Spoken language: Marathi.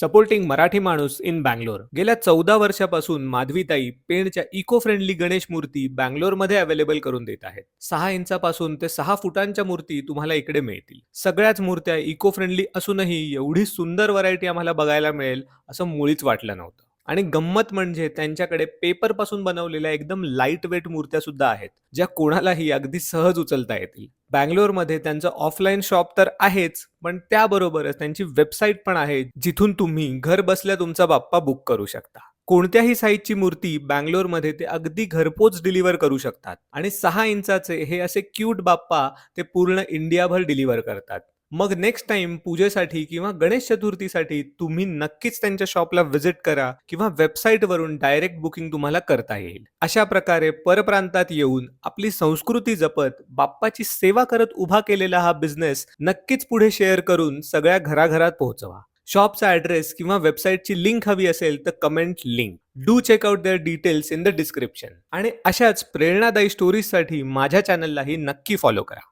सपोर्टिंग मराठी माणूस इन बँगलोर. गेल्या 14 वर्षापासून माधवीताई पेणच्या इको फ्रेंडली गणेश मूर्ती बँगलोरमध्ये अवेलेबल करून देत आहेत. 6 इंचापासून ते 6 फुटांच्या मूर्ती तुम्हाला इकडे मिळतील. सगळ्याच मूर्त्या इको फ्रेंडली असूनही एवढी सुंदर व्हरायटी आम्हाला बघायला मिळेल असं मुळीच वाटलं नव्हतं. आणि गंमत म्हणजे त्यांच्याकडे पेपर पासून बनवलेल्या एकदम लाईट वेट मूर्त्या सुद्धा आहेत, ज्या कोणालाही अगदी सहज उचलता येतील. बँगलोरमध्ये त्यांचं ऑफलाईन शॉप तर आहेच, पण त्याबरोबरच त्यांची वेबसाईट पण आहे, जिथून तुम्ही घर बसल्या तुमचा बाप्पा बुक करू शकता. कोणत्याही साईजची मूर्ती बँगलोरमध्ये ते अगदी घरपोच डिलिव्हर करू शकतात आणि 6 इंचाचे हे असे क्यूट बाप्पा ते पूर्ण इंडियाभर डिलिव्हर करतात. मग नेक्स्ट टाइम पूजेसाठी किंवा गणेश चतुर्थीसाठी तुम्ही नक्कीच त्यांच्या शॉपला व्हिजिट करा किंवा वेबसाईटवरून डायरेक्ट बुकिंग तुम्हाला करता येईल. अशा प्रकारे परप्रांतात येऊन आपली संस्कृती जपत बाप्पाची सेवा करत उभा केलेला हा बिझनेस नक्कीच पुढे शेअर करून सगळ्या घराघरात पोहोचवा. शॉपचा ॲड्रेस किंवा वेबसाईटची लिंक हवी असेल तर comment link. Do check out their details in the description. आणि अशाच प्रेरणादायी स्टोरीजसाठी माझ्या चॅनललाही नक्की फॉलो करा.